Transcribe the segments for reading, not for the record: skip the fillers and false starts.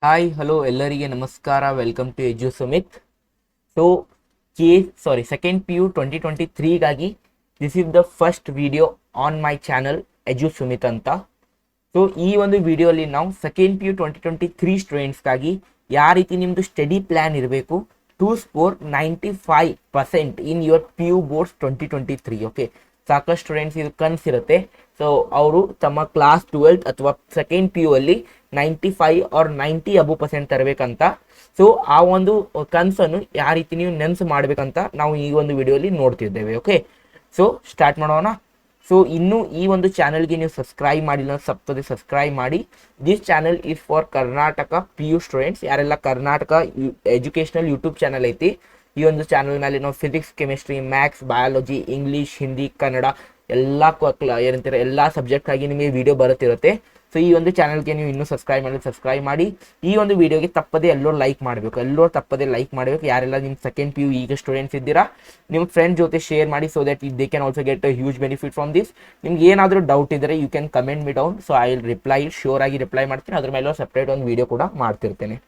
Hi hello ಎಲ್ಲರಿಗೆ ನಮಸ್ಕಾರ. Welcome to Edu Sumit. So second P U 2023ಗಾಗಿ this is the first video on my channel Edu Sumit ಅಂತ. So ಈ ಒಂದು ವಿಡಿಯೋಲಿ ನಾವು ಸೆಕೆಂಡ್ ಪಿ ಯು 2023 ಸ್ಟೂಡೆಂಟ್ಸ್ಗಾಗಿ ಯಾವ ರೀತಿ ನಿಮ್ಮದು ಸ್ಟಡಿ ಪ್ಲ್ಯಾನ್ ಇರಬೇಕು to score 95% in your P U boards 2023. Okay, ಸಾಕಷ್ಟು ಸ್ಟೂಡೆಂಟ್ಸ್ ಇದು ಕನಸಿರುತ್ತೆ. ಸೊ ಅವರು ತಮ್ಮ ಕ್ಲಾಸ್ 12 ಅಥವಾ ಸೆಕೆಂಡ್ ಪಿ ಯು ಅಲ್ಲಿ 95 ಆರ್ 90% ತರಬೇಕಂತ. ಸೊ ಆ ಒಂದು ಕನಸನ್ನು ಯಾವ ರೀತಿ ನೀವು ನೆನ್ಸು ಮಾಡಬೇಕಂತ ನಾವು ಈ ಒಂದು ವಿಡಿಯೋಲಿ ನೋಡ್ತಿದ್ದೇವೆ. ಓಕೆ, ಸೊ ಸ್ಟಾರ್ಟ್ ಮಾಡೋಣ. ಸೊ ಇನ್ನೂ ಈ ಒಂದು ಚಾನಲ್ಗೆ ನೀವು ಸಬ್ಸ್ಕ್ರೈಬ್ ಮಾಡಿಲ್ಲ, ತಪ್ಪದೆ ಸಬ್ಸ್ಕ್ರೈಬ್ ಮಾಡಿ. This channel is for Karnataka P U students. ಯಾರೆಲ್ಲ ಕರ್ನಾಟಕ ಎಜುಕೇಷನಲ್ ಯೂಟ್ಯೂಬ್ ಚಾನಲ್ ಐತಿ, ಈ ಒಂದು ಚಾನಲ್ ಮೇಲೆ ನಾವು physics, chemistry, maths, biology, English, Hindi, Kannada ಏನಂತಾರೆ ಎಲ್ಲ ಸಬ್ಜೆಕ್ಟ್ಗಾಗಿ ನಿಮಗೆ ವಿಡಿಯೋ ಬರುತ್ತಿರುತ್ತೆ. ಸೊ ಈ ಒಂದು ಚಾನಲ್ಗೆ ನೀವು ಇನ್ನೂ ಸಬ್ಸ್ಕ್ರೈಬ್ ಮಾಡಿ. ಈ ಒಂದು ವಿಡಿಯೋಗೆ ತಪ್ಪದೆ ಎಲ್ಲರೂ ಲೈಕ್ ಮಾಡಬೇಕು. ಯಾರೆಲ್ಲ ನಿಮ್ಮ ಸೆಕೆಂಡ್ ಪಿ ಯು ಈಗ ಸ್ಟೂಡೆಂಟ್ಸ್ ಇದ್ದೀರಾ, ನಿಮ್ಮ ಫ್ರೆಂಡ್ ಜೊತೆ ಶೇರ್ ಮಾಡಿ, so that they can also get a huge benefit from this. ನಿಮ್ಗೆ ಏನಾದರೂ ಡೌಟ್ ಇದ್ದರೆ you can comment me down. So I will reply, sure ಆಗಿ ರಿಪ್ಲೈ ಮಾಡ್ತೀನಿ. ಅದ್ರ ಮೇಲೆ ಸಪ್ರೇಟ್ ಒಂದು ವಿಡಿಯೋ ಕೂಡ ಮಾಡ್ತಿರ್ತೇನೆ.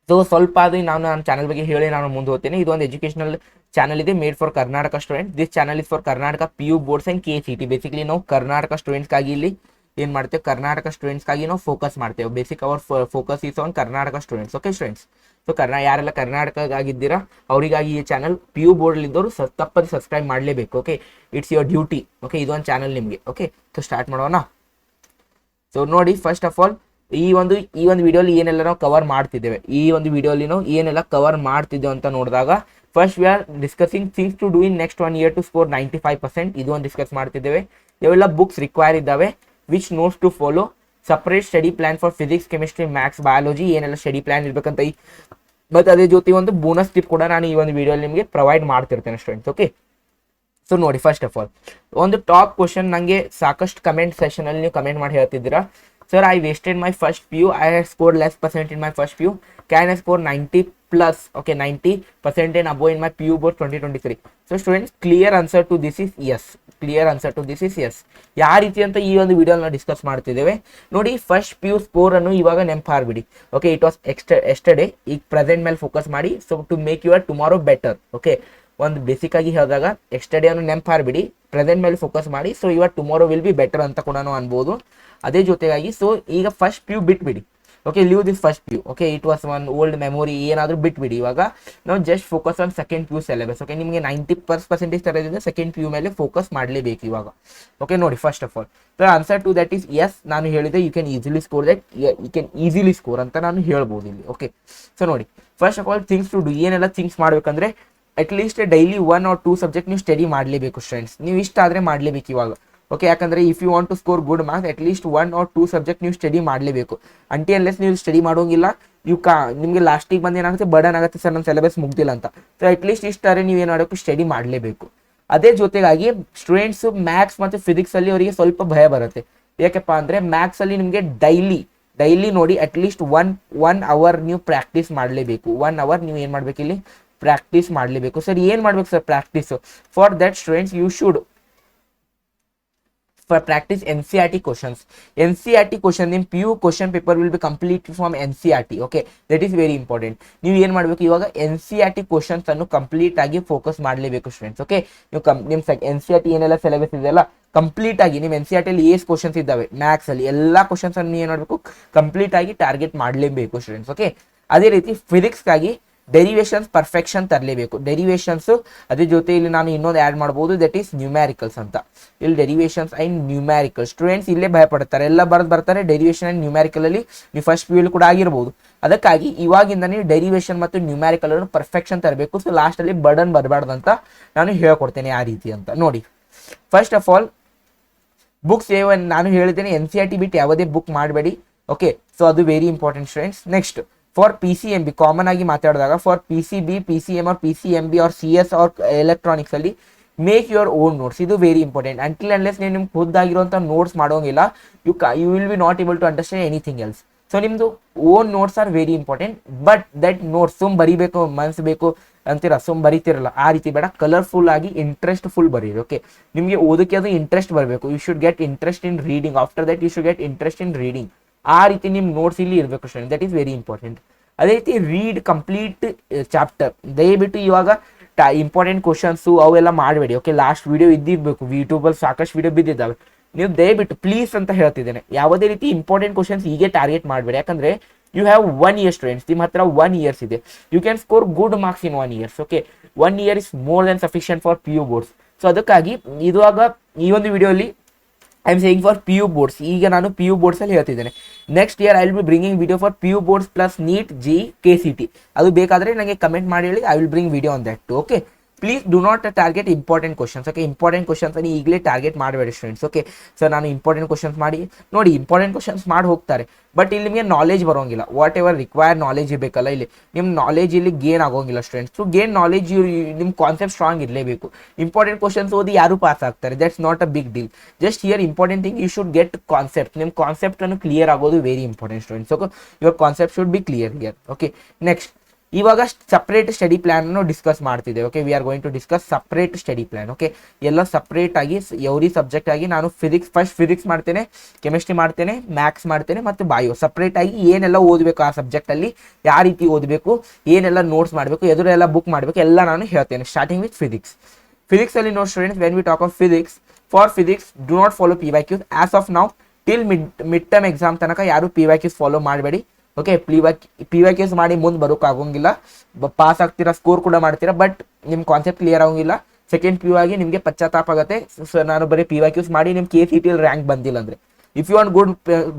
ಸೊ ಸ್ವಲ್ಪ ಅದು ನನ್ನ ಚಾನಲ್ ಬಗ್ಗೆ ಹೇಳಿ ನಾನು ಮುಂದೆ ಹೋಗ್ತೇನೆ. ಇದು ಒಂದು ಎಜುಕೇಷನಲ್ ಚಾನಲ್ ಇದೆ, made for Karnataka student. This channel is for Karnataka P U boards and KCET. Basically ನಾವು ಕರ್ನಾಟಕ ಸ್ಟೂಡೆಂಟ್ಸ್ಗಾಗಿ ಇಲ್ಲಿ ಏನು ಮಾಡ್ತೇವೆ, ಕರ್ನಾಟಕ ಸ್ಟೂಡೆಂಟ್ಸ್ಗಾಗಿ ನಾವು ಫೋಕಸ್ ಮಾಡ್ತೇವೆ. Basic hour focus is on Karnataka students. Okay students, so ಯಾರೆಲ್ಲ ಕರ್ನಾಟಕವಾಗಿದ್ದೀರಾ ಅವರಿಗಾಗಿ ಈ ಚಾನಲ್ ಪಿ ಯು ಬೋರ್ಡಲ್ಲಿದ್ದವರು ತಪ್ಪದೆ ಸಬ್ಸ್ಕ್ರೈಬ್ ಮಾಡಲೇಬೇಕು. Okay, it's your duty. Okay, ಇದೊಂದು ಚಾನಲ್ ನಿಮಗೆ. ಓಕೆ, ಸೊ ಸ್ಟಾರ್ಟ್ ಮಾಡೋಣ. ಸೊ ನೋಡಿ, ಫಸ್ಟ್ ಆಫ್ ಆಲ್ ಈ ಒಂದು ವಿಡಿಯೋಲಿ ಏನೆಲ್ಲ ನಾವು ಕವರ್ ಮಾಡ್ತಿದ್ದೇವೆ, ಅಂತ ನೋಡಿದಾಗ first we are discussing things to do in next 1 year to score 95%. ಇದು ಒಂದು ಡಿಸ್ಕಸ್ ಮಾಡ್ತಿದ್ದೇವೆ. ಇವೆಲ್ಲ ಬುಕ್ಸ್ ರಿಕ್ವೈರ್ ಇದ್ದಾವೆ, which notes to follow, separate study plan for physics, chemistry, maths, biology, ಏನೆಲ್ಲ ಸ್ಟಡಿ ಪ್ಲಾನ್ ಇರ್ಬೇಕಂತ. ಮತ್ತು ಅದೇ ಜೊತೆ ಒಂದು ಬೋನಸ್ ಟಿಪ್ ಕೂಡ ನಾನು ಈ ಒಂದು ವಿಡಿಯೋಲಿ ನಿಮಗೆ ಪ್ರೊವೈಡ್ ಮಾಡ್ತಿರ್ತೇನೆ ಸ್ಟೂಡೆಂಟ್ಸ್. ಓಕೆ, ಸೊ ನೋಡಿ, ಫಸ್ಟ್ ಆಫ್ ಆಲ್ ಒಂದು ಟಾಪ್ ಕ್ವಶನ್ ನನಗೆ ಸಾಕಷ್ಟು ಕಮೆಂಟ್ ಸೆಷನಲ್ಲಿ ನೀವು ಕಮೆಂಟ್ ಮಾಡಿ ಹೇಳ್ತಿದ್ದೀರಾ, sir I wasted my first P you, I have scored less percent in my first P you, can I score 90+, okay 90% and above in my PU board 2023. So students, clear answer to this is yes. ಯಾವ ರೀತಿ ಅಂತ ಈ ಒಂದು video ನಾವು discuss ಮಾಡ್ತಿದ್ದೇವೆ ನೋಡಿ. First P you score ಅನ್ನು ಇವಾಗ ನೆನಪಾರ್ಬಿಡಿ. Okay, it was yesterday. ಈಗ ಪ್ರೆಸೆಂಟ್ ಮೇಲೆ ಫೋಕಸ್ ಮಾಡಿ. So to make your tomorrow better. Okay, ಒಂದು ಬೇಸಿಕ್ ಆಗಿ ಹೇಳಿದಾಗ ಎಸ್ಟರ್ಡೇ ಅನ್ನು ನೆನಪಾರ್ಬಿಡಿ, ಪ್ರೆಸೆಂಟ್ ಮೇಲೆ ಫೋಕಸ್ ಮಾಡಿ. So your tomorrow will be better ಅಂತ ಕೂಡ ಅನ್ಬೋದು. ಅದೇ ಜೊತೆಗಾಗಿ ಸೊ ಈಗ ಫಸ್ಟ್ ಪಿ ಯು ಬಿಟ್ಬಿಡಿ. Okay, leave this first P U. Okay, it was one old memory, ಏನಾದರೂ ಬಿಟ್ಬಿಡಿ. ಇವಾಗ ನಾವು just focus on second P you syllabus. Okay, ನಿಮಗೆ 90% ತರೋದ್ರಿಂದ ಸೆಕೆಂಡ್ ಪಿ ಯು ಮೇಲೆ ಫೋಕಸ್ ಮಾಡಲೇಬೇಕು ಇವಾಗ. ಓಕೆ, ನೋಡಿ, first of all the answer to that is yes. ನಾನು ಹೇಳಿದೆ ಯು ಕ್ಯಾನ್ ಈಸಿಲಿ ಸ್ಕೋರ್ ಅಂತ ನಾನು ಹೇಳ್ಬೋದು ಇಲ್ಲಿ. ಓಕೆ, ಸೊ ನೋಡಿ, first of all things to do, ಏನೆಲ್ಲ ಥಿಂಗ್ಸ್ ಮಾಡ್ಬೇಕಂದ್ರೆ ಅಟ್ಲೀಸ್ಟ್ ಡೈಲಿ 1 or 2 ಸಬ್ಜೆಕ್ಟ್ ನೀವು ಸ್ಟಡಿ ಮಾಡಲೇಬೇಕು ಸ್ಟೂಡೆಂಟ್ಸ್. ನೀವು ಇಷ್ಟ ಆದರೆ ಮಾಡಲೇಬೇಕು ಇವಾಗ. ಓಕೆ, ಯಾಕಂದರೆ if you want to score good marks at least 1 or 2 subject ನೀವು ಸ್ಟಡಿ ಮಾಡಲೇಬೇಕು. ಅನ್ಲೆಸ್ ನೀವು ಸ್ಟಡಿ ಮಾಡೋಂಗಿಲ್ಲ, ನಿಮಗೆ ಲಾಸ್ಟಿಗೆ ಬಂದು ಏನಾಗುತ್ತೆ, ಬರ್ಡನ್ ಆಗುತ್ತೆ, ಸರ್ ನನ್ನ ಸಿಲೆಬಸ್ ಮುಗ್ದಿಲ್ಲ ಅಂತ. ಸೊ ಅಟ್ಲೀಸ್ಟ್ ಇಷ್ಟಾರೆ ನೀವು ಏನು ಮಾಡಬೇಕು, ಸ್ಟಡಿ ಮಾಡಲೇಬೇಕು. ಅದೇ ಜೊತೆಗಾಗಿ ಸ್ಟೂಡೆಂಟ್ಸು ಮ್ಯಾಥ್ಸ್ ಮತ್ತು ಫಿಸಿಕ್ಸಲ್ಲಿ ಅವರಿಗೆ ಸ್ವಲ್ಪ ಭಯ ಬರುತ್ತೆ. ಯಾಕಪ್ಪ ಅಂದರೆ ಮ್ಯಾಥ್ಸಲ್ಲಿ ನಿಮಗೆ ಡೈಲಿ ನೋಡಿ ಅಟ್ಲೀಸ್ಟ್ ಒನ್ ಅವರ್ ನೀವು ಪ್ರಾಕ್ಟೀಸ್ ಮಾಡಲೇಬೇಕು. 1 hour ನೀವು ಏನು ಮಾಡಬೇಕು, ಇಲ್ಲಿ ಪ್ರಾಕ್ಟೀಸ್ ಮಾಡಲೇಬೇಕು. ಸರ್ ಏನು ಮಾಡಬೇಕು sir practice? For that students you should practice NCERT questions. NCERT question in PU question paper will be completely from NCERT. Okay, that is very important. ನೀವು ಏನು ಮಾಡಬೇಕು, ಇವಾಗ NCERT questions ಅನ್ನು ಕಂಪ್ಲೀಟ್ ಆಗಿ focus ಮಾಡಲೇಬೇಕು students. Okay, ನೀವು ನಿಮ್ಮ NCERT ಏನೆಲ್ಲ ಸಿಲೆಬಸ್ ಇದೆಯಲ್ಲ ಕಂಪ್ಲೀಟ್ ಆಗಿ ನಿಮ್ಮ NCERT ಅಲ್ಲಿ ಎಷ್ಟು ಕ್ವಶನ್ಸ್ ಇದ್ದಾವೆ ಮ್ಯಾಥ್ಸ್ ಅಲ್ಲಿ ಎಲ್ಲ ಕ್ವಶನ್ಸ್ ಅನ್ನು ಏನು ಮಾಡಬೇಕು, ಕಂಪ್ಲೀಟ್ ಆಗಿ ಟಾರ್ಗೆಟ್ ಮಾಡಲೇಬೇಕು ಸ್ಟೂಡೆಂಟ್ಸ್. ಓಕೆ, ಅದೇ ರೀತಿ ಫಿಸಿಕ್ಸ್ಗಾಗಿ ಡೆರಿವೇಷನ್ಸ್ ಪರ್ಫೆಕ್ಷನ್ ತರಲೇಬೇಕು. ಡೆರಿವೇಷನ್ಸು ಅದೇ ಜೊತೆ ಇಲ್ಲಿ ನಾನು ಇನ್ನೊಂದು ಆ್ಯಡ್ ಮಾಡ್ಬೋದು, ದಟ್ ಈಸ್ ನ್ಯೂಮ್ಯಾರಿಕಲ್ಸ್ ಅಂತ. ಇಲ್ಲಿ ಡೆರಿವೇಷನ್ಸ್ ಆ್ಯಂಡ್ ನ್ಯೂಮ್ಯಾರಿಕಲ್ ಸ್ಟೂಡೆಂಟ್ಸ್ ಇಲ್ಲೇ ಭಯಪಡ್ತಾರೆ, ಎಲ್ಲ ಬರ್ತಾರೆ ಡೆರಿವೇಷನ್ ಆ್ಯಂಡ್ ನ್ಯೂಮ್ಯಾರಿಕಲಲ್ಲಿ ನೀವು ಫಸ್ಟ್ ಪಿ ಯು ಕೂಡ ಆಗಿರ್ಬೋದು. ಅದಕ್ಕಾಗಿ ಇವಾಗಿಂದ ನೀವು ಡೆರಿವೇಷನ್ ಮತ್ತು ನ್ಯೂಮ್ಯಾರಿಕಲ್ ಅನ್ನು ಪರ್ಫೆಕ್ಷನ್ ತರಬೇಕು. ಸೊ ಲಾಸ್ಟಲ್ಲಿ ಬರ್ಡನ್ ಬರಬಾರ್ದು ಅಂತ ನಾನು ಹೇಳ್ಕೊಡ್ತೇನೆ ಯಾವ ರೀತಿ ಅಂತ ನೋಡಿ. ಫಸ್ಟ್ ಆಫ್ ಆಲ್ ಬುಕ್ಸ್ ನಾನು ಹೇಳಿದ್ದೇನೆ NCERT ಬಿಟ್ಟು ಯಾವುದೇ ಬುಕ್ ಮಾಡಬೇಡಿ. ಓಕೆ, ಸೊ ಅದು very important students. Next for PCMB common ಆಗಿ ಮಾತಾಡಿದಾಗ for PCB, PCM or PCMB or CS or electronics ಅಲ್ಲಿ ಮೇಕ್ ಯುವರ್ ಓನ್ ನೋಟ್ಸ್. ಇದು ವೆರಿ ಇಂಪಾರ್ಟೆಂಟ್. ಅನ್ಲೆಸ್ ನೀವು ನಿಮ್ಗೆ ಖುದ್ದಾಗಿರುವಂಥ ನೋಟ್ಸ್ ಮಾಡೋಂಗಿಲ್ಲ, you will be not able to understand anything else. So ನಿಮ್ಮದು own notes are very important. But that notes ಬರಿಬೇಕು, ಮನ್ಸು ಬೇಕು ಅಂತೀರ, ಬರಿತಿರಲ್ಲ, ಆ ರೀತಿ ಬೇಡ. ಕಲರ್ಫುಲ್ ಆಗಿ ಇಂಟ್ರೆಸ್ಟ್ ಫುಲ್ ಬರೀರಿ. ಓಕೆ, ನಿಮಗೆ ಓದಕ್ಕೆ ಅದು ಇಂಟ್ರೆಸ್ಟ್ ಬರಬೇಕು. You should get interest in reading. After that you should get interest in reading. ಆ ರೀತಿ ನಿಮ್ಮ ನೋಟ್ಸ್ ಇಲ್ಲಿ ಇರಬೇಕು student, that is very important. ಅದೇ ರೀತಿ ರೀಡ್ ಕಂಪ್ಲೀಟ್ ಚಾಪ್ಟರ್. ದಯವಿಟ್ಟು ಇವಾಗ ಇಂಪಾರ್ಟೆಂಟ್ ಕ್ವಶನ್ಸು ಅವೆಲ್ಲ ಮಾಡಬೇಡಿ. ಓಕೆ, ಲಾಸ್ಟ್ ವಿಡಿಯೋ ಇದ್ದಿರಬೇಕು, ಯೂಟ್ಯೂಬಲ್ಲಿ ಸಾಕಷ್ಟು ವಿಡಿಯೋ ಬಿದ್ದಿದ್ದಾವೆ. ನೀವು ದಯವಿಟ್ಟು ಪ್ಲೀಸ್ ಅಂತ ಹೇಳ್ತಿದ್ದೇನೆ, ಯಾವುದೇ ರೀತಿ ಇಂಪಾರ್ಟೆಂಟ್ ಕ್ವಶನ್ಸ್ ಹೀಗೆ ಟಾರ್ಗೆಟ್ ಮಾಡಬೇಡಿ. ಯಾಕಂದರೆ ಯು ಹ್ಯಾವ್ 1 year ಸ್ಟೂಡೆಂಟ್ಸ್, ನಿಮ್ಮ ಹತ್ರ 1 year ಇದೆ. You can score good marks in 1 year. Okay, 1 year is more then sufficient for PU boards. So ಅದಕ್ಕಾಗಿ ಇವಾಗ ಈ ಒಂದು ವಿಡಿಯೋಲಿ I am saying for PU boards. ಈಗ ನಾನು PU ಬೋರ್ಡ್ಸ್ ಅಲ್ಲಿ ಹೇಳ್ತಿದ್ದೇನೆ. Next year I will be bringing video for PU boards plus NEET JEE KCT. ಅದು ಬೇಕಾದರೆ ನನಗೆ ಕಮೆಂಟ್ ಮಾಡಿ ಹೇಳಿ, I will bring video on that. Okay, please do not target important questions. Okay, important questions ಅನ್ನು ಈಗಲೇ target ಮಾಡಬೇಡಿ students. Okay sir, ನಾನು important questions ಮಾಡಿ ನೋಡಿ, ಇಂಪಾರ್ಟೆಂಟ್ ಕ್ವಶನ್ಸ್ ಮಾಡಿ ಹೋಗ್ತಾರೆ, ಬಟ್ ಇಲ್ಲಿ ನಿಮಗೆ ನಾಲೆಜ್ ಬರೋಂಗಿಲ್ಲ. ವಾಟ್ ಎವರ್ ರಿಕ್ವೈರ್ ನಾಲೆಜ್ ಇರಬೇಕಲ್ಲ, ಇಲ್ಲಿ ನಿಮ್ಮ ನಾಲೆಜ್ ಇಲ್ಲಿ ಗೇನ್ ಆಗೋಂಗಿಲ್ಲ ಸ್ಟೂಡೆಂಟ್ಸ್. ಸೊ ಗೇನ್ ನಾಲೆಜ್ ನಿಮ್ಮ ಕಾನ್ಸೆಪ್ಟ್ ಸ್ಟ್ರಾಂಗ್ ಇರಲೇಬೇಕು. ಇಂಪಾರ್ಟೆಂಟ್ ಕ್ವಶನ್ಸ್ ಓದಿ ಯಾರು ಪಾಸ್ ಆಗ್ತಾರೆ, that's not a big deal. Just here important thing, you should get concept. ನಿಮ್ಮ ಕಾನ್ಸೆಪ್ಟ್ ಅನ್ನು ಕ್ಲಿಯರ್ ಆಗೋದು very important students. Okay, your concept should be clear here. Okay, next ಇವಾಗ separate study plan ಅನ್ನು discuss ಮಾಡ್ತಿದ್ದೇವೆ. Okay, we are going to discuss separate study plan. Okay, ಎಲ್ಲ separate ಆಗಿ every subject ಆಗಿ ನಾನು first physics ಮಾಡ್ತೇನೆ, chemistry ಮಾಡ್ತೇನೆ, maths ಮಾಡ್ತೇನೆ ಮತ್ತು ಬಯೋ. ಸಪ್ರೇಟ್ ಆಗಿ ಏನೆಲ್ಲ ಓದಬೇಕು ಆ ಸಬ್ಜೆಕ್ಟ್ ಅಲ್ಲಿ, ಯಾವ ರೀತಿ ಓದಬೇಕು, ಏನೆಲ್ಲ ನೋಟ್ಸ್ ಮಾಡಬೇಕು, ಎದುರೆಲ್ಲ ಬುಕ್ ಮಾಡಬೇಕು, ಎಲ್ಲ ನಾನು ಹೇಳ್ತೇನೆ. Starting with physics. ಫಿಸಿಕ್ಸ್ ಅಲ್ಲಿ ನೋಡಿ students, when we talk of physics, for physics do not follow PYQs as of now. Till mid term exam ತನಕ ಯಾರು PYQs ಫಾಲೋ ಮಾಡಬೇಡಿ. ಓಕೆ, PYQs ಮಾಡಿ ಮುಂದೆ ಬರೋಕ್ಕಾಗೋಂಗಿಲ್ಲ. ಪಾಸ್ ಆಗ್ತೀರಾ, ಸ್ಕೋರ್ ಕೂಡ ಮಾಡ್ತೀರಾ, ಬಟ್ ನಿಮ್ಮ ಕಾನ್ಸೆಪ್ಟ್ ಕ್ಲಿಯರ್ ಆಗೋಂಗಿಲ್ಲ. ಸೆಕೆಂಡ್ PU ಆಗಿ ನಿಮಗೆ ಪಶ್ಚಾತ್ತಾಪ ಆಗುತ್ತೆ. ಸೊ ನಾನು ಬರೀ PYQs ಮಾಡಿ ನಿಮ್ಮ KCT ರ್ಯಾಂಕ್ ಬಂದಿಲ್ಲ ಅಂದರೆ, if you want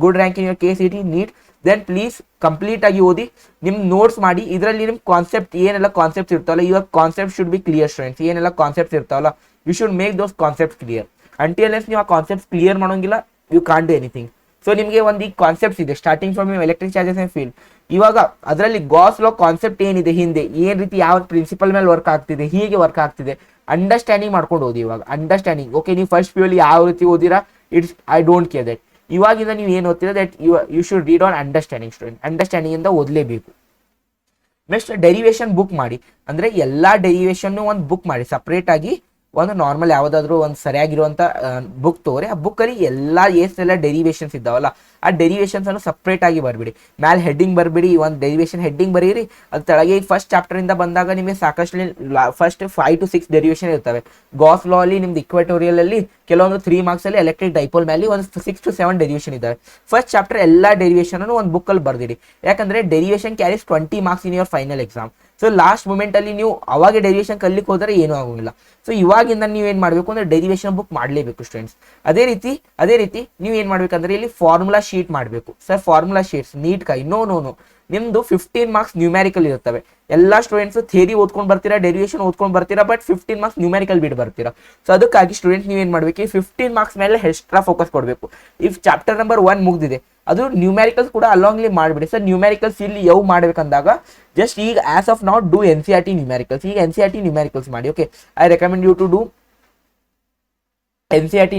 good rank in your KCT NEET, then please complete ಆಗಿ ಓದಿ, ನಿಮ್ಮ ನೋಟ್ಸ್ ಮಾಡಿ. ಇದರಲ್ಲಿ ನಿಮ್ಮ ಕಾನ್ಸೆಪ್ಟ್ ಏನೆಲ್ಲ ಕಾನ್ಸೆಪ್ಟ್ಸ್ ಇರ್ತಾವಲ್ಲ, your concept should be clear students. ಏನೆಲ್ಲ ಕಾನ್ಸೆಪ್ಟ್ಸ್ ಇರ್ತಾವಲ್ಲ, you should make those concepts clear. Until ನೀವು ಆ ಕಾನ್ಸೆಪ್ಟ್ಸ್ ಕ್ಲಿಯರ್ ಮಾಡೋಂಗಿಲ್ಲ, you can't do anything. So ನಿಮಗೆ ಒಂದು ಈ ಕಾನ್ಸೆಪ್ಟ್ಸ್ ಇದೆ, starting from electric charges and field. ಇವಾಗ ಅದರಲ್ಲಿ ಗಾಸ್ ಲಾ ಕಾನ್ಸೆಪ್ಟ್ ಏನಿದೆ, ಹಿಂದೆ ಏನು ರೀತಿ ಯಾವ ಪ್ರಿನ್ಸಿಪಲ್ ಮೇಲೆ ವರ್ಕ್ ಆಗ್ತಿದೆ, ಹೀಗೆ ವರ್ಕ್ ಆಗ್ತಿದೆ, ಅಂಡರ್ಸ್ಟ್ಯಾಂಡಿಂಗ್ ಮಾಡ್ಕೊಂಡು ಓದಿ. ಇವಾಗ ಅಂಡರ್ಸ್ಟ್ಯಾಂಡಿಂಗ್. ಓಕೆ, ನೀವು ಫಸ್ಟ್ PU ಅಲ್ಲಿ ಯಾವ ರೀತಿ ಓದಿರಾ, it's I don't care that. ಇವಾಗಿಂದ ನೀವು ಏನು ಓದ್ತೀರಾ, that you should read on understanding student. Understanding ಇಂದ ಓದಲೇಬೇಕು. ನೆಕ್ಸ್ಟ್ ಡೆರಿವೇಶನ್ ಬುಕ್ ಮಾಡಿ, ಅಂದರೆ ಎಲ್ಲ ಡೆರಿವೇಶನ್ ಒಂದು ಬುಕ್ ಮಾಡಿ ಸಪ್ರೇಟ್ ಆಗಿ. ಒಂದು ನಾರ್ಮಲ್ ಯಾವುದಾದ್ರೂ ಒಂದು ಸರಿಯಾಗಿರುವಂಥ ಬುಕ್ ತಗೋರಿ. ಆ ಬುಕ್ಕಲ್ಲಿ ಎಲ್ಲ ಎಷ್ಟೆಲ್ಲ ಡೆರಿವೇಶನ್ಸ್ ಇದ್ದಾವಲ್ಲ, ಆ ಡೆರಿವೇಶನ್ಸ್ ಅನ್ನು ಸಪ್ರೇಟ್ ಆಗಿ ಬರಬೇಡಿ. ಮ್ಯಾಲೆ ಹೆಡ್ಡಿಂಗ್ ಬರಬೇಡಿ, ಒಂದು ಡೆರಿವೇಶನ್ ಹೆಡ್ಡಿಂಗ್ ಬರೀರಿ. ಅದು ಕೆಳಗೆ ಈಗ ಫಸ್ಟ್ ಚಾಪ್ಟರಿಂದ ಬಂದಾಗ ನಿಮಗೆ ಸಾಕಷ್ಟು ಫಸ್ಟ್ 5 to 6 ಡೆರಿವೇಶನ್ ಇರ್ತವೆ. ಗಾಸ್ ಲಾ ಅಲ್ಲಿ ನಿಮ್ದು ಇಕ್ವೇಟೋರಿಯಲ್ ಅಲ್ಲಿ ಕೆಲವೊಂದು 3 marks ಅಲ್ಲಿ ಎಲೆಕ್ಟ್ರಿಕ್ ಡೈಪೋಲ್ ಮೇಲೆ ಒಂದು 6 to 7 ಡೆರಿವೇಶನ್ ಇದ್ದಾವೆ. ಫಸ್ಟ್ ಚಾಪ್ಟರ್ ಎಲ್ಲ ಡೆರಿವೇಶನ್ ಅನ್ನು ಒಂದು ಬುಕ್ಕಲ್ಲಿ ಬರ್ದಿರಿ. ಯಾಕಂದ್ರೆ derivation carries 20 marks in your final exam. So last moment ಅಲ್ಲಿ ನೀವು ಅವಾಗ ಡೆರಿವೇಶನ್ ಕಲಿಕ್ಕೆ ಹೋದರೆ ಏನೂ ಆಗೋಂಗಿಲ್ಲ. ಸೊ ಇವಾಗಿಂದ ನೀವು ಏನು ಮಾಡಬೇಕು ಅಂದ್ರೆ ಡೆರಿವೇಶನ್ ಬುಕ್ ಮಾಡಲೇಬೇಕು ಸ್ಟೂಡೆಂಟ್ಸ್. ಅದೇ ರೀತಿ ನೀವು ಏನು ಮಾಡ್ಬೇಕಂದ್ರೆ ಇಲ್ಲಿ ಫಾರ್ಮುಲಾ ಶೀಟ್ ಮಾಡಬೇಕು. ಸರ್ ಫಾರ್ಮುಲಾ ಶೀಟ್ಸ್ ನೀಟ್ ಕೈ ನೋ ನಿಮ್ದು 15 marks ನ್ಯೂಮ್ಯಾರಿಕಲ್ ಇರುತ್ತವೆ. ಎಲ್ಲ ಸ್ಟೂಡೆಂಟ್ಸ್ ಥಿಯರಿ ಓದ್ಕೊಂಡು ಬರ್ತೀರಾ, ಡೆರಿವೇಶನ್ ಓದ್ಕೊಂಡು ಬರ್ತೀರಾ, ಬಟ್ 15 marks ನ್ಯೂಮ್ಯಾರಿಕಲ್ ಬಿಟ್ಟು ಬರ್ತೀರಾ. ಸೊ ಅದಕ್ಕಾಗಿ ಸ್ಟೂಡೆಂಟ್ಸ್ ನೀವು ಏನು ಮಾಡಬೇಕು, 15 marks ಮೇಲೆ ಎಕ್ಸ್ಟ್ರಾ ಫೋಕಸ್ ಕೊಡಬೇಕು. ಇಫ್ ಚಾಪ್ಟರ್ ನಂಬರ್ 1 ಮುಗಿದಿದೆ, ಅದು ನ್ಯೂಮ್ಯಾರಿಕಲ್ಸ್ ಕೂಡ ಅಲಾಂಗ್ಲಿ ಮಾಡಿಬಿಡಿ. ಸರ್ ನ್ಯೂಮ್ಯಾರಿಕಲ್ಸ್ ಇಲ್ಲಿ ಯಾವ ಮಾಡ್ಬೇಕಂದಾಗ ಜಸ್ಟ್ ಈಗ as of not do NCERT numericals. ಈಗ NCERT ನ್ಯೂಮ್ಯಾರಿಕಲ್ಸ್ ಮಾಡಿ. Okay, I recommend you to do NCERT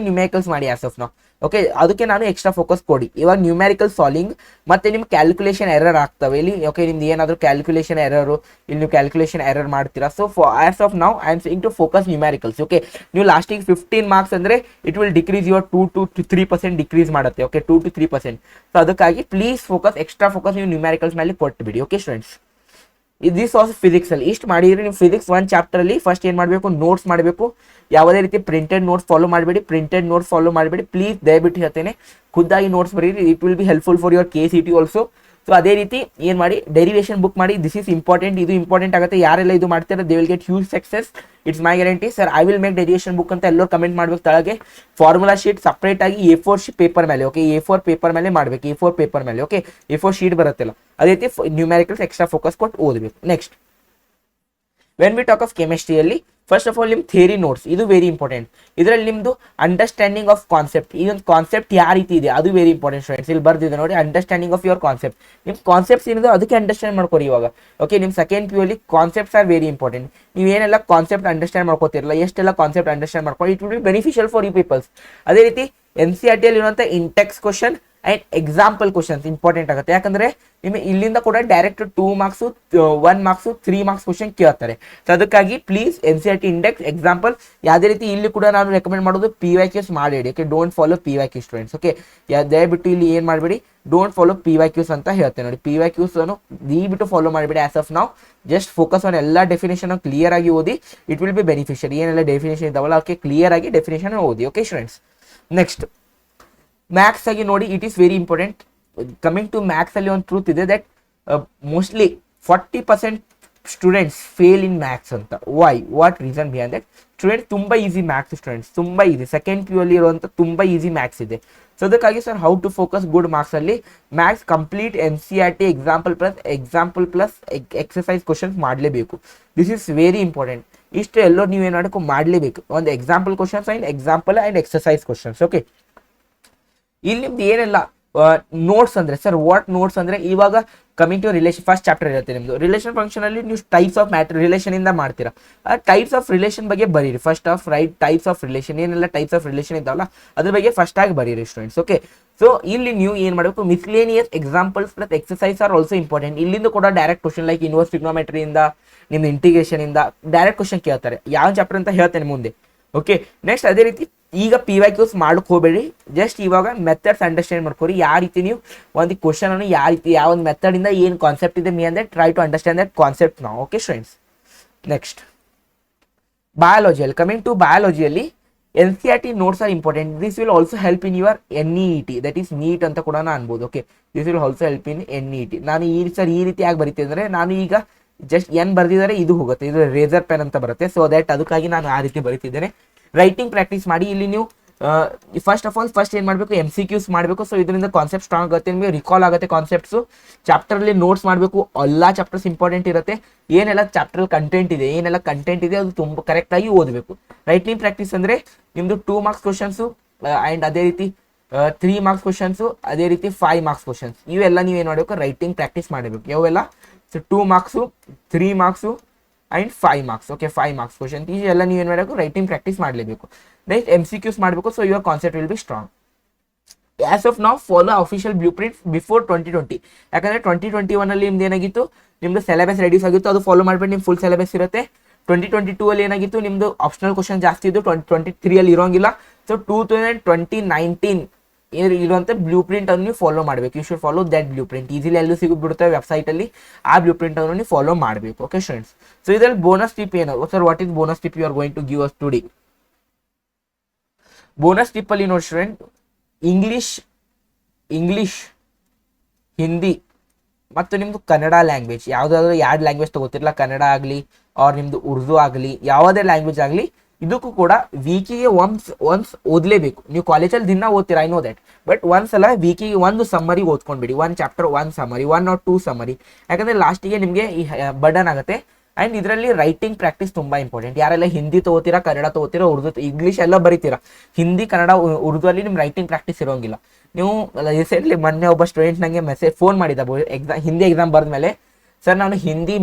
numericals ಮಾಡಿ ಆಸ್ ಆಫ್ ನಾವು. ಓಕೆ, ಅದಕ್ಕೆ ನಾನು ಎಕ್ಸ್ಟ್ರಾ ಫೋಕಸ್ ಕೊಡಿ. ಇವಾಗ ನ್ಯೂಮ್ಯಾರಿಕಲ್ ಸಾಲ್ವಿಂಗ್ ಮತ್ತೆ ನಿಮ್ಮ ಕ್ಯಾಲ್ಕುಲೇಷನ್ ಎರರ್ ಆಗ್ತವೆ ಇಲ್ಲಿ. ಓಕೆ, ನಿಮ್ದು ಏನಾದರೂ ಕ್ಯಾಲ್ಕುಲೇಷನ್ ಎರರು, ಇಲ್ಲಿ ನೀವು ಕ್ಯಾಲ್ಕುಲೇಷನ್ ಎರರ್ ಮಾಡ್ತೀರಾ. So as of now I am saying to focus numericals. Okay, ನೀವು ಲಾಸ್ಟಿಗೆ 15 marks ಅಂದರೆ it will decrease your 2 to 3% decrease ಮಾಡುತ್ತೆ. Okay, 2 to 3%. ಸೊ ಅದಕ್ಕಾಗಿ ಪ್ಲೀಸ್ ಎಕ್ಸ್ಟ್ರಾ ಫೋಕಸ್ ನೀವು ನ್ಯೂಮ್ಯಾರಿಕಲ್ಸ್ ಮೇಲೆ ಕೊಟ್ಬಿಡಿ. Okay students, this was physics ಅಲ್ಲಿ ಇಷ್ಟು ಮಾಡಿದ್ರೆ ನೀವು ಫಿಸಿಕ್ಸ್ 1 ಚಾಪ್ಟರ್ ಅಲ್ಲಿ ಫಸ್ಟ್ ಏನು ಮಾಡಬೇಕು, ನೋಟ್ಸ್ ಮಾಡಬೇಕು. ಯಾವುದೇ ರೀತಿ ಪ್ರಿಂಟೆಡ್ ನೋಟ್ಸ್ ಫಾಲೋ ಮಾಡಬೇಡಿ ಪ್ಲೀಸ್, ದಯವಿಟ್ಟು ಹೇಳ್ತೇನೆ. ಖುದ್ದಾಗಿ ನೋಟ್ಸ್ ಬರೀರಿ, it will be helpful for your KCT also. So ಅದೇ ರೀತಿ ಏನು ಮಾಡಿ, ಡೆರಿವೇಶನ್ ಬುಕ್ ಮಾಡಿ. ದಿಸ್ ಈಸ್ ಇಂಪಾರ್ಟೆಂಟ್, ಇದು ಇಂಪಾರ್ಟೆಂಟ್ ಆಗುತ್ತೆ. ಯಾರೆಲ್ಲ ಇದು ಮಾಡ್ತಾರೆ they will get huge success, it's my guarantee. Sir I will make derivation book ಅಂತ ಎಲ್ಲರೂ ಕಮೆಂಟ್ ಮಾಡ್ಬೇಕು ತಳಗೆ. ಫಾರ್ಮುಲಾ ಶೀಟ್ ಸಪ್ರೇಟ್ ಆಗಿ A4 ಪೇಪರ್ ಮೇಲೆ. ಓಕೆ, A4 ಪೇಪರ್ ಮೇಲೆ ಮಾಡಬೇಕು. A4 ಪೇಪರ್ ಮೇಲೆ. ಓಕೆ, A4 ಶೀಟ್ ಬರುತ್ತಲ್ಲ, ಅದೇ ರೀತಿ ನ್ಯೂಮ್ಯಾರಿಕಲ್ಸ್ ಎಕ್ಸ್ಟ್ರಾ ಫೋಕಸ್ ಕೊಟ್ಟು ಓದಬೇಕು. Next when we talk of ಕೆಮಿಸ್ಟ್ರಿಯಲ್ಲಿ ಫಸ್ಟ್ ಆಫ್ ಆಲ್ ನಿಮ್ಮ ಥಿಯರಿ ನೋಟ್ಸ್, ಇದು ವೆರಿ ಇಂಪಾರ್ಟೆಂಟ್. ಇದರಲ್ಲಿ ನಿಮ್ಮದು ಅಂಡರ್ಸ್ಟ್ಯಾಂಡಿಂಗ್ ಆಫ್ ಕಾನ್ಸೆಪ್ಟ್, ಈ ಒಂದು ಕಾನ್ಸೆಪ್ಟ್ ಯಾವ ರೀತಿ ಇದೆ ಅದು ವೆರಿ ಇಂಪಾರ್ಟೆಂಟ್ ಸ್ಟೂಡೆಂಟ್ಸ್. ಇಲ್ಲಿ ಬರ್ದಿದೆ ನೋಡಿ, ಅಂಡರ್ಸ್ಟ್ಯಾಂಡಿಂಗ್ ಆಫ್ ಯುವರ್ ಕಾನ್ಸೆಪ್ಟ್. ನಿಮ್ಮ ಕಾನ್ಸೆಪ್ಟ್ಸ್ ಏನಿದೆ ಅದಕ್ಕೆ ಅಂಡರ್ಸ್ಟ್ಯಾಂಡ್ ಮಾಡ್ಕೊರಿ ಇವಾಗ. ಓಕೆ, ನಿಮ್ಮ ಸೆಕೆಂಡ್ PU ಅಲ್ಲಿ ಕಾನ್ಸೆಪ್ಟ್ಸ್ ಆರ್ ವೆರಿ ಇಂಪಾರ್ಟೆಂಟ್. ನೀವು ಏನೆಲ್ಲ ಕಾನ್ಸೆಪ್ಟ್ ಅಂಡರ್ಸ್ಟ್ಯಾಂಡ್ ಮಾಡ್ಕೋತಿರಲ್ಲ, ಎಷ್ಟೆಲ್ಲ ಕಾನ್ಸೆಪ್ಟ್ ಅಂಡರ್ಸ್ಟ್ಯಾಂಡ್ ಮಾಡ್ಕೊಂಡು it will be beneficial for you peoples. ಅದೇ ರೀತಿ NCERT ಅಲ್ಲಿ ಇರುವಂಥ intext question and example questions important ಆಗುತ್ತೆ. ಯಾಕಂದರೆ ನಿಮಗೆ ಇಲ್ಲಿಂದ ಕೂಡ direct 2 marks 1 marks 3 marks question ಕೇಳ್ತಾರೆ. ಸೊ ಅದಕ್ಕಾಗಿ ಪ್ಲೀಸ್ NCERT ಇಂಡೆಕ್ಸ್ ಎಕ್ಸಾಂಪಲ್ ಯಾವುದೇ ರೀತಿ ಇಲ್ಲಿ ಕೂಡ ನಾನು ರೆಕಮೆಂಡ್ ಮಾಡೋದು PYQs ಮಾಡಿಡಿ. Okay, don't follow PYQ students. Okay, ದಯವಿಟ್ಟು ಇಲ್ಲಿ ಏನು ಮಾಡಬೇಡಿ, ಡೋಂಟ್ ಫಾಲೋ PYQs ಅಂತ ಹೇಳ್ತೇನೆ ನೋಡಿ. PYQs ಅನ್ನು ಬಿಟ್ಟು ಫಾಲೋ ಮಾಡಿಬಿಡಿ ಆಸ್ ಆಫ್ ನಾವು. ಜಸ್ಟ್ ಫೋಕಸ್ ಆನ್ ಎಲ್ಲ ಡೆಫಿನೇಷನ್ ಕ್ಲಿಯರ್ ಆಗಿ ಓದಿ. It will be beneficial. ಏನೆಲ್ಲ ಡೆಫಿನೇಷನ್ ಇದಾವಲ್ಲ ಓಕೆ, ಕ್ಲಿಯರ್ ಆಗಿ ಡೆಫಿನೇಷನ್ ಓದಿ. ಓಕೆ ಸ್ಟೂಡೆಂಟ್ಸ್, ನೆಕ್ಸ್ಟ್ ಮ್ಯಾಥ್ಸ್ ಆಗಿ ನೋಡಿ, it is very important. Coming to maths ಅಲ್ಲಿ ಒಂದು ಟ್ರೂತ್ ಇದೆ that mostly 40% students fail in maths ಅಂತ. Why, what reason behind that? Students ತುಂಬ ಈಸಿ ಮ್ಯಾಥ್ಸ್, ಸ್ಟೂಡೆಂಟ್ಸ್ ತುಂಬ ಈಸಿ, ಸೆಕೆಂಡ್ PU ಅಲ್ಲಿ ಇರುವಂಥ ತುಂಬ ಈಸಿ ಮ್ಯಾಥ್ಸ್ ಇದೆ. ಸೊ ಅದಕ್ಕಾಗಿ sir how to focus good marks ಅಲ್ಲಿ maths complete NCERT example plus exercise questions ಮಾಡಲೇಬೇಕು. This is very important. ಇಷ್ಟು ಎಲ್ಲೋ ನೀವೇನು ಮಾಡಬೇಕು, ಮಾಡಲೇಬೇಕು. ಒಂದು example questions and example and exercise questions. Okay, ಇಲ್ಲಿ ನಿಮ್ದು ಏನೆಲ್ಲ ನೋಟ್ಸ್ ಅಂದರೆ ಸರ್ ವಾಟ್ ನೋಟ್ಸ್ ಅಂದರೆ ಇವಾಗ coming to relation first chapter ಇರುತ್ತೆ ನಿಮ್ಮದು. ರಿಲೇಷನ್ ಫಂಕ್ಷನ್ ಅಲ್ಲಿ ನೀವು ಟೈಪ್ಸ್ ಆಫ್ ಮ್ಯಾಟರ್ ರಿಲೇಷನ್ ಇಂದ ಮಾಡ್ತೀರಾ. ಆ ಟೈಪ್ಸ್ ಆಫ್ ರಿಲೇಷನ್ ಬಗ್ಗೆ ಬರೀರಿ first of right. Types of relation ಏನೆಲ್ಲ ಟೈಪ್ಸ್ ಆಫ್ ರಿಲೇಷನ್ ಇದ್ದಾವಲ್ಲ ಅದ್ರ ಬಗ್ಗೆ ಫಸ್ಟ್ ಆಗಿ ಬರೀರಿ ಸ್ಟೂಡೆಂಟ್ಸ್. ಓಕೆ, ಸೊ ಇಲ್ಲಿ ನೀವು ಏನು ಮಾಡಬೇಕು, miscellaneous examples plus exercise are also important. ಇಲ್ಲಿಂದ ಕೂಡ direct question like inverse trigonometry ಇಂದ ನಿಮ್ದು ಇಂಟಿಗ್ರೇಷನ್ ಇಂದ ಡೈರೆಕ್ಟ್ ಕ್ವಶನ್ ಕೇಳ್ತಾರೆ. ಯಾವ ಚಾಪ್ಟರ್ ಅಂತ ಹೇಳ್ತೇನೆ ಮುಂದೆ. ಓಕೆ, ನೆಕ್ಸ್ಟ್ ಅದೇ ರೀತಿ ಈಗ PYQs ಮಾಡಕ್ಕೆ ಹೋಗಬೇಡಿ. ಜಸ್ಟ್ ಇವಾಗ ಮೆಥಡ್ಸ್ ಅಂಡರ್ಸ್ಟ್ಯಾಂಡ್ ಮಾಡ್ಕೊರಿ. ಯಾವ ರೀತಿ ನೀವು ಒಂದು ಕ್ವಶನ್ ಅನ್ನು ಯಾವ ರೀತಿ ಯಾವ ಒಂದು ಮೆಥಡ್ ಇಂದ ಏನು ಕಾನ್ಸೆಪ್ಟ್ ಇದೆ ಮೀ ಅಂದರೆ try to understand that concept ನಾವು. ಓಕೆ ಸ್ಟೂಡೆಂಟ್ಸ್, ನೆಕ್ಸ್ಟ್ ಬಯಾಲಜಿಯಲ್ಲಿ ಕಮಿಂಗ್ ಟು ಬಯಾಲಜಿಯಲ್ಲಿ NCERT notes are important. This will also help in your NEET, that is NEET ಅಂತ ಕೂಡ ಅನ್ಬೋದು. Okay, this will also help in NEET. ನಾನು ಈ ರೀತಿ ಯಾಕೆ ಬರೀತೀನಿ ಅಂದರೆ ನಾನು ಈಗ ಜಸ್ಟ್ ಏನು ಬರೆದಿದ್ದಾರೆ ಇದು ಹೋಗುತ್ತೆ, ಇದು ರೇಸರ್ ಪೆನ್ ಅಂತ ಬರುತ್ತೆ. ಸೊ ದಟ್ ಅದಕ್ಕಾಗಿ ನಾನು ಆ ರೀತಿ ಬರೀತಿದ್ದೇನೆ. ರೈಟಿಂಗ್ ಪ್ರಾಕ್ಟೀಸ್ ಮಾಡಿ. ಇಲ್ಲಿ ನೀವು ಫಸ್ಟ್ ಆಫ್ ಆಲ್ ಏನು ಮಾಡಬೇಕು, MCQs ಮಾಡಬೇಕು. ಸೊ ಇದರಿಂದ ಕಾನ್ಸೆಪ್ಟ್ ಸ್ಟ್ರಾಂಗ್ ಆಗುತ್ತೆ, ನಿಮಗೆ ರಿಕಾಲ್ ಆಗುತ್ತೆ ಕಾನ್ಸೆಪ್ಟ್ಸು. ಚಾಪ್ಟರಲ್ಲಿ ನೋಟ್ಸ್ ಮಾಡಬೇಕು. ಎಲ್ಲ ಚಾಪ್ಟರ್ಸ್ ಇಂಪಾರ್ಟೆಂಟ್ ಇರುತ್ತೆ. ಏನೆಲ್ಲ ಚಾಪ್ಟರ್ ಕಂಟೆಂಟ್ ಇದೆ ಅದು ತುಂಬ ಕರೆಕ್ಟಾಗಿ ಓದಬೇಕು. ರೈಟಿಂಗ್ ಪ್ರಾಕ್ಟೀಸ್ ಅಂದರೆ ನಿಮ್ಮದು 2 ಮಾರ್ಕ್ಸ್ ಕ್ವಶನ್ಸು ಆ್ಯಂಡ್ ಅದೇ ರೀತಿ 3 ಮಾರ್ಕ್ಸ್ ಕ್ವಶನ್ಸು, ಅದೇ ರೀತಿ 5 ಮಾರ್ಕ್ಸ್ ಕ್ವಶನ್ಸ್. ಇವೆಲ್ಲ ನೀವು ಏನು ಮಾಡಬೇಕು, ರೈಟಿಂಗ್ ಪ್ರಾಕ್ಟೀಸ್ ಮಾಡಬೇಕು. ಯಾವೆಲ್ಲ? So 2 marks 3 marks and 5 marks. Okay, 5 marks question ಇದೆಲ್ಲ ನೀವು ಏನು ಮಾಡಬೇಕು, ರೈಟಿಂಗ್ ಪ್ರಾಕ್ಟೀಸ್ ಮಾಡಲೇಬೇಕು. ನೆಕ್ಸ್ಟ್ MCQs ಮಾಡಬೇಕು. So your concept will be strong. As of ನಾವು follow official blueprint before 2020. ಯಾಕಂದರೆ 2021 ಅಲ್ಲಿ ನಿಮ್ದು ಏನಾಗಿತ್ತು, ನಿಮ್ಮದು ಸಿಲೆಬಸ್ ರೆಡ್ಯೂಸ್ ಆಗಿತ್ತು, ಅದು ಫಾಲೋ ಮಾಡಿಬಿಟ್ಟು ನಿಮ್ಮ ಫುಲ್ ಸಿಲೆಬಸ್ ಇರುತ್ತೆ. 2022 ಅಲ್ಲಿ ಏನಾಗಿತ್ತು, ನಿಮ್ಮದು ಆಪ್ಷನಲ್ ಕ್ವಶನ್ ಜಾಸ್ತಿ ಇದ್ದು 2023 ಅಲ್ಲಿ ಇರೋಂಗಿಲ್ಲ. ಸೊ 2019 ಇರುವಂಥ ಬ್ಲೂ ಪ್ರಿಂಟ್ ಅನ್ನು ನೀವು ಫಾಲೋ ಮಾಡಬೇಕು. You should follow that blueprint. Easily ಎಲ್ಲೂ ಸಿಗ್ಬಿಡುತ್ತೆ ವೆಬ್ಸೈಟಲ್ಲಿ. ಆ ಬ್ಲೂ ಪ್ರಿಂಟ್ ಅನ್ನು ನೀವು ಫಾಲೋ ಮಾಡಬೇಕು. ಓಕೆ ಸ್ಟೂಡೆಂಟ್ಸ್, ಸೊ ಇದರಲ್ಲಿ ಬೋನಸ್ ಟಿಪ್ ಏನು sir, what is bonus tip you are going to give us today? Bonus tip ಅಲ್ಲಿ ನೋಡಿ ಸ್ಟೂಡೆಂಟ್, ಇಂಗ್ಲಿಷ್ ಹಿಂದಿ ಮತ್ತು ನಿಮ್ಮದು ಕನ್ನಡ ಲ್ಯಾಂಗ್ವೇಜ್ ಯಾವುದಾದ್ರೂ 2 ಲ್ಯಾಂಗ್ವೇಜ್ ತೊಗೋತಿರಲ್ಲ, ಕನ್ನಡ ಆಗಲಿ ಆರ್ ನಿಮ್ಮದು ಉರ್ದು ಆಗಲಿ, ಯಾವುದೇ ಲ್ಯಾಂಗ್ವೇಜ್ ಆಗಲಿ, ಇದಕ್ಕೂ ಕೂಡ ವೀಕಿಗೆ ಒನ್ಸ್ ಓದಲೇಬೇಕು. ನೀವು ಕಾಲೇಜಲ್ಲಿ ದಿನ ಓದ್ತೀರಾ, ಐ ನೋ ದ್ಯಾಟ್. ಬಟ್ ಒಂದ್ಸಲ ವೀಕಿಗೆ ಒಂದು ಸಮ್ಮರಿ ಓದ್ಕೊಂಡ್ಬಿಡಿ. 1 ಚಾಪ್ಟರ್ 1 ಸಮ್ಮರಿ, 1 or 2 ಸಮ್ಮರಿ. ಯಾಕಂದರೆ ಲಾಸ್ಟಿಗೆ ನಿಮಗೆ ಈ ಬರ್ಡನ್ ಆಗುತ್ತೆ. ಆ್ಯಂಡ್ ಇದರಲ್ಲಿ ರೈಟಿಂಗ್ ಪ್ರಾಕ್ಟೀಸ್ ತುಂಬ ಇಂಪಾರ್ಟೆಂಟ್. ಯಾರೆಲ್ಲ ಹಿಂದಿ ತೊಗೋತೀರಾ, ಕನ್ನಡ ತೊಗೋತೀರಾ, ಉರ್ದು, ಇಂಗ್ಲೀಷ್ ಎಲ್ಲ ಬರೀತೀರಾ, ಹಿಂದಿ ಕನ್ನಡ ಉರ್ದು ಅಲ್ಲಿ ನಿಮ್ಮ ರೈಟಿಂಗ್ ಪ್ರಾಕ್ಟೀಸ್ ಇರೋಂಗಿಲ್ಲ. ನೀವು ರೀಸೆಂಟ್ಲಿ ಮೊನ್ನೆ ಒಬ್ಬ ಸ್ಟೂಡೆಂಟ್ ನನಗೆ ಫೋನ್ ಮಾಡಿದ್ದ, ಹಿಂದಿ ಎಕ್ಸಾಮ್ ಬರೆದ ಮೇಲೆ, ಸರ್ ನಾನು ಹಿಂದಿ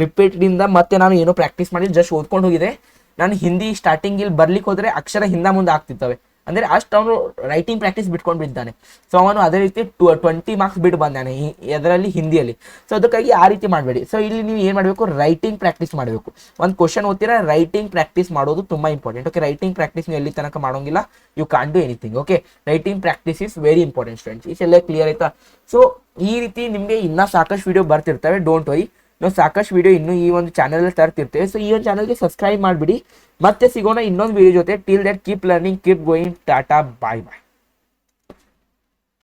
ಪ್ರಿಪೇರ್ಡಿಂದ ಮತ್ತೆ ನಾನು ಏನೋ ಪ್ರಾಕ್ಟೀಸ್ ಮಾಡಿ ಜಸ್ಟ್ ಓದ್ಕೊಂಡು ಹೋಗಿದೆ. ನಾನು ಹಿಂದಿ ಸ್ಟಾರ್ಟಿಂಗ್ ಇಲ್ಲಿ ಬರ್ಲಿಕ್ಕೆ ಹೋದರೆ ಅಕ್ಷರ ಹಿಂದೆ ಮುಂದೆ ಆಗ್ತಿರ್ತವೆ. ಅಂದರೆ ಅಷ್ಟು ಅವನು ರೈಟಿಂಗ್ ಪ್ರಾಕ್ಟೀಸ್ ಬಿಟ್ಕೊಂಡು ಬಿದ್ದಾನೆ. ಸೊ ಅವನು ಅದೇ ರೀತಿ 20 ಮಾರ್ಕ್ಸ್ ಬಿಟ್ಟು ಬಂದಾನೆ ಅದರಲ್ಲಿ ಹಿಂದಿಯಲ್ಲಿ. ಸೊ ಅದಕ್ಕಾಗಿ ಆ ರೀತಿ ಮಾಡಬೇಡಿ. ಸೊ ಇಲ್ಲಿ ನೀವು ಏನು ಮಾಡಬೇಕು, ರೈಟಿಂಗ್ ಪ್ರಾಕ್ಟೀಸ್ ಮಾಡಬೇಕು. ಒಂದು ಕ್ವಶನ್ ಓದ್ತೀರಾ, ರೈಟಿಂಗ್ ಪ್ರಾಕ್ಟೀಸ್ ಮಾಡೋದು ತುಂಬ ಇಂಪಾರ್ಟೆಂಟ್. ಓಕೆ, ರೈಟಿಂಗ್ ಪ್ರಾಕ್ಟೀಸ್ ನೀವು ಎಲ್ಲಿ ತನಕ ಮಾಡೋಂಗಿಲ್ಲ, you can't do anything. Okay, writing practice is very important students. ಇಷ್ಟೆಲ್ಲ ಕ್ಲಿಯರ್ ಆಯ್ತಾ? ಸೊ ಈ ರೀತಿ ನಿಮಗೆ ಇನ್ನೂ ಸಾಕಷ್ಟು ವಿಡಿಯೋ ಬರ್ತಿರ್ತವೆ, ಡೋಂಟ್ ವರಿ. ನಾವು ಸಾಕಷ್ಟು ವಿಡಿಯೋ ಇನ್ನೂ ಈ ಒಂದು ಚಾನಲಲ್ಲಿ ತರ್ತಿರ್ತೇವೆ. ಸೊ ಈ ಒಂದು ಚಾನಲ್ಗೆ ಸಬ್ಸ್ಕ್ರೈಬ್ ಮಾಡಿಬಿಡಿ. ಮತ್ತೆ ಸಿಗೋಣ ಇನ್ನೊಂದು ವಿಡಿಯೋ ಜೊತೆ. Till that keep learning, keep going. Tata, bye bye.